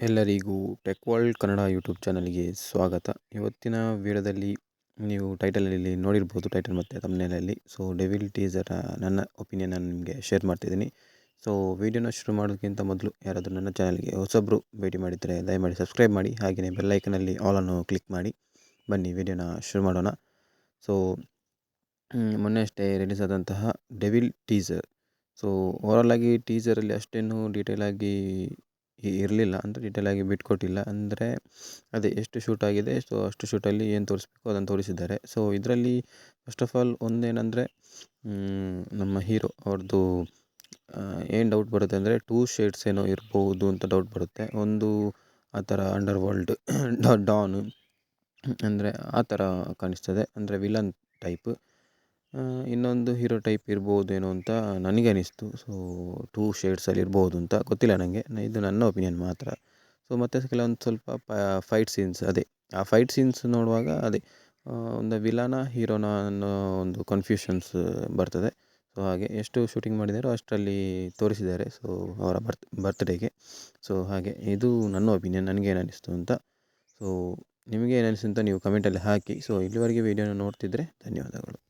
ಎಲ್ಲರಿಗೂ tech world Kannada YouTube ಚಾನಲ್ಗೆ ಸ್ವಾಗತ. ಇವತ್ತಿನ ವಿಡಿಯೋದಲ್ಲಿ ನೀವು ಟೈಟಲಲ್ಲಿ ನೋಡಿರ್ಬೋದು, ಟೈಟಲ್ ಮತ್ತು ತಮ್ನೇಲಲ್ಲಿ. ಸೊ ಡೆವಿಲ್ ಟೀಸರ್ ನನ್ನ ಒಪಿನಿಯನ್ ನಿಮಗೆ ಶೇರ್ ಮಾಡ್ತಿದ್ದೀನಿ. ಸೊ ವಿಡಿಯೋನ ಶುರು ಮಾಡೋದಕ್ಕಿಂತ ಮೊದಲು ಯಾರಾದರೂ ನನ್ನ ಚಾನಲ್ಗೆ ಹೊಸೊಬ್ಬರು ಭೇಟಿ ಮಾಡಿದರೆ ದಯಮಾಡಿ ಸಬ್ಸ್ಕ್ರೈಬ್ ಮಾಡಿ, ಹಾಗೆಯೇ ಬೆಲ್ಲೈಕನಲ್ಲಿ ಆಲನ್ನು ಕ್ಲಿಕ್ ಮಾಡಿ. ಬನ್ನಿ ವಿಡಿಯೋನ ಶುರು ಮಾಡೋಣ. ಸೊ ಮೊನ್ನೆ ಅಷ್ಟೇ ರಿಲೀಸ್ ಆದಂತಹ ಡೆವಿಲ್ ಟೀಸರ್. ಸೊ ಓವರಾಲಾಗಿ ಟೀಸರಲ್ಲಿ ಅಷ್ಟೇನು ಡೀಟೇಲಾಗಿ ಇರಲಿಲ್ಲ, ಅಂದರೆ ಡೀಟೇಲಾಗಿ ಬಿಟ್ಕೊಟ್ಟಿಲ್ಲ. ಅಂದರೆ ಅದೇ ಎಷ್ಟು ಶೂಟ್ ಆಗಿದೆ, ಸೊ ಅಷ್ಟು ಶೂಟಲ್ಲಿ ಏನು ತೋರಿಸ್ಬೇಕು ಅದನ್ನು ತೋರಿಸಿದ್ದಾರೆ. ಸೊ ಇದರಲ್ಲಿ ಫಸ್ಟ್ ಆಫ್ ಆಲ್ ಒಂದೇನೆಂದರೆ, ನಮ್ಮ ಹೀರೋ ಅವ್ರದ್ದು ಏನು ಡೌಟ್ ಬರುತ್ತೆ ಅಂದರೆ 2 ಶೇಡ್ಸ್ ಏನೋ ಇರ್ಬೋದು ಅಂತ ಡೌಟ್ ಬರುತ್ತೆ. ಒಂದು ಆ ಥರ ಅಂಡರ್ ವರ್ಲ್ಡ್ ಡಾನ್ ಅಂದರೆ ಆ ಥರ ಕಾಣಿಸ್ತದೆ, ಅಂದರೆ ವಿಲನ್ ಟೈಪ್. ಇನ್ನೊಂದು ಹೀರೋ ಟೈಪ್ ಇರ್ಬೋದೇನೋ ಅಂತ ನನಗೆ ಅನಿಸ್ತು. ಸೊ 2 ಶೇಡ್ಸಲ್ಲಿ ಇರ್ಬೋದು ಅಂತ, ಗೊತ್ತಿಲ್ಲ ನನಗೆ, ಇದು ನನ್ನ ಒಪಿನಿಯನ್ ಮಾತ್ರ. ಸೊ ಮತ್ತು ಕೆಲವೊಂದು ಸ್ವಲ್ಪ ಫೈಟ್ ಸೀನ್ಸ್, ಅದೇ ಆ ಫೈಟ್ ಸೀನ್ಸ್ ನೋಡುವಾಗ ಅದೇ ಒಂದು ವಿಲನ ಹೀರೋನ ಅನ್ನೋ ಒಂದು ಕನ್ಫ್ಯೂಷನ್ಸ್ ಬರ್ತದೆ. ಸೊ ಹಾಗೆ ಎಷ್ಟು ಶೂಟಿಂಗ್ ಮಾಡಿದಾರೋ ಅಷ್ಟರಲ್ಲಿ ತೋರಿಸಿದ್ದಾರೆ, ಸೊ ಅವರ ಬರ್ತ್ಡೇಗೆ. ಸೊ ಹಾಗೆ ಇದು ನನ್ನ ಒಪಿನಿಯನ್, ನನಗೇನು ಅನಿಸ್ತು ಅಂತ. ಸೊ ನಿಮಗೆ ಏನು ಅನಿಸ್ತು ಅಂತ ನೀವು ಕಮೆಂಟಲ್ಲಿ ಹಾಕಿ. ಸೊ ಇಲ್ಲಿವರೆಗೆ ವೀಡಿಯೋನ ನೋಡ್ತಿದ್ರೆ ಧನ್ಯವಾದಗಳು.